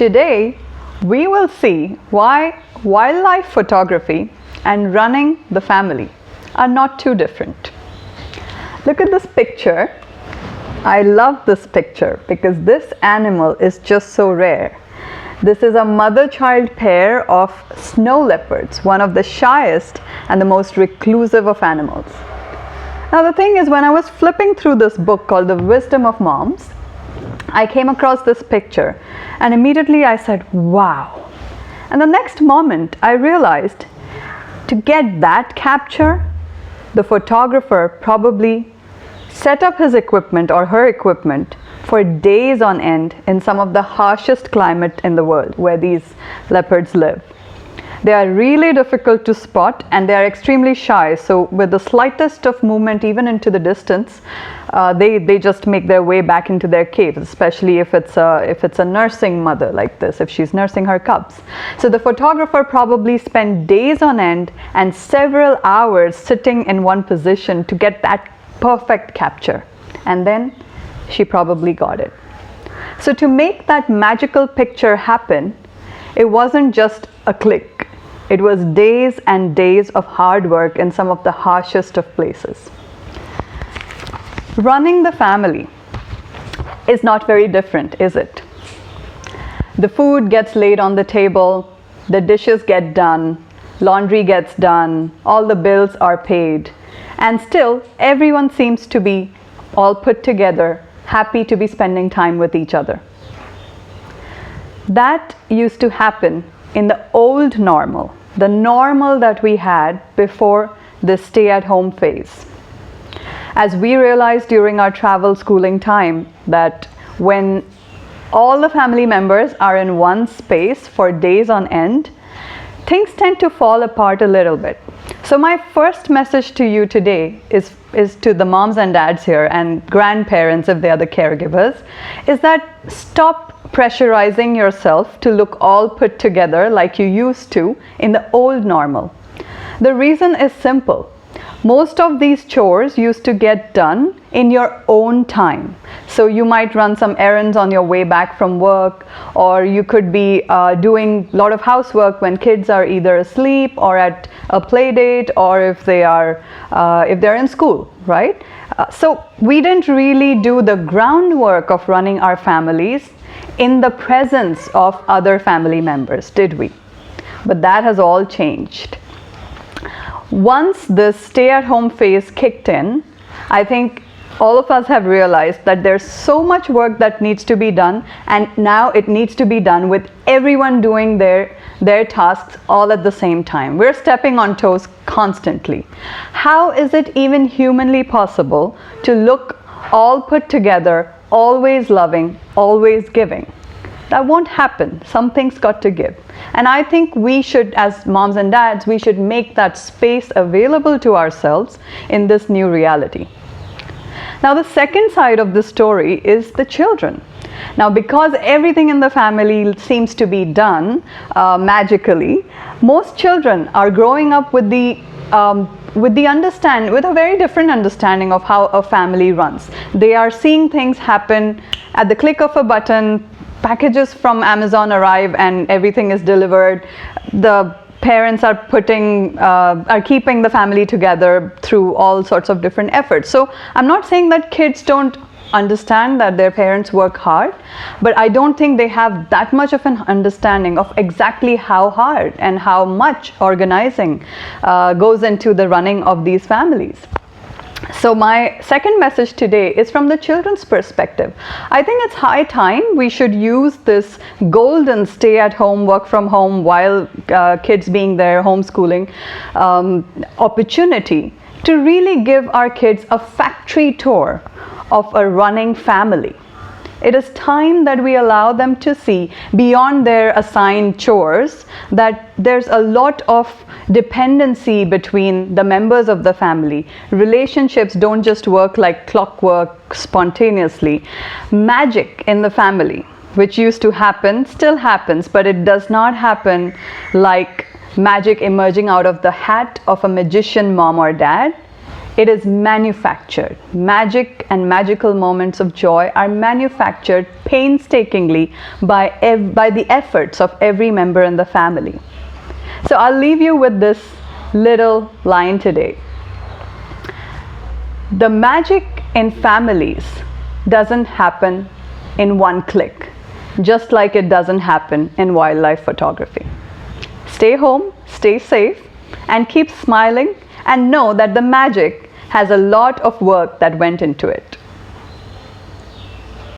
Today, we will see why wildlife photography and running the family are not too different. Look at this picture. I love this picture because this animal is just so rare. This is a mother-child pair of snow leopards, one of the shyest and the most reclusive of animals. Now the thing is, when I was flipping through this book called The Wisdom of Moms, I came across this picture and immediately I said, wow. And the next moment I realized to get that capture, the photographer probably set up his equipment or her equipment for days on end in some of the harshest climate in the world where these leopards live. They are really difficult to spot and they are extremely shy, so with the slightest of movement even into the distance, they just make their way back into their caves, especially if it's a nursing mother like this, if she's nursing her cubs. So the photographer probably spent days on end and several hours sitting in one position to get that perfect capture, and then she probably got it. So to make that magical picture happen, it wasn't just a click. It was days and days of hard work in some of the harshest of places. Running the family is not very different, is it? The food gets laid on the table, the dishes get done, laundry gets done, all the bills are paid, and still everyone seems to be all put together, happy to be spending time with each other. That used to happen in the old normal, the normal that we had before the stay-at-home phase. As we realized during our travel schooling time that when all the family members are in one space for days on end, things tend to fall apart a little bit. So my first message to you today is to the moms and dads here and grandparents if they are the caregivers, is that stop pressurizing yourself to look all put together like you used to in the old normal. The reason is simple. Most of these chores used to get done in your own time. So you might run some errands on your way back from work, or you could be doing a lot of housework when kids are either asleep or at a play date, or if they're in school, right? So we didn't really do the groundwork of running our families in the presence of other family members, did we? But that has all changed. Once this stay-at-home phase kicked in, I think all of us have realized that there's so much work that needs to be done, and now it needs to be done with everyone doing their tasks all at the same time. We're stepping on toes constantly. How is it even humanly possible to look all put together, always loving, always giving? That won't happen. Something's got to give. And I think we should, as moms and dads, we should make that space available to ourselves in this new reality. Now the second side of the story is the children. Now because everything in the family seems to be done magically, most children are growing up with a very different understanding of how a family runs. They are seeing things happen at the click of a button. Packages from Amazon arrive and everything is delivered. The parents are keeping the family together through all sorts of different efforts. So I'm not saying that kids don't understand that their parents work hard, but I don't think they have that much of an understanding of exactly how hard and how much organizing goes into the running of these families. So my second message today is from the children's perspective. I think it's high time we should use this golden stay-at-home, work from home while kids being there, homeschooling opportunity to really give our kids a factory tour of a running family. It is time that we allow them to see beyond their assigned chores that there's a lot of dependency between the members of the family. Relationships don't just work like clockwork spontaneously. Magic in the family, which used to happen, still happens, but it does not happen like magic emerging out of the hat of a magician mom or dad. It is manufactured. Magic and magical moments of joy are manufactured painstakingly by the efforts of every member in the family. So I'll leave you with this little line today. The magic in families doesn't happen in one click, just like it doesn't happen in wildlife photography. Stay home, stay safe, and keep smiling, and know that the magic has a lot of work that went into it.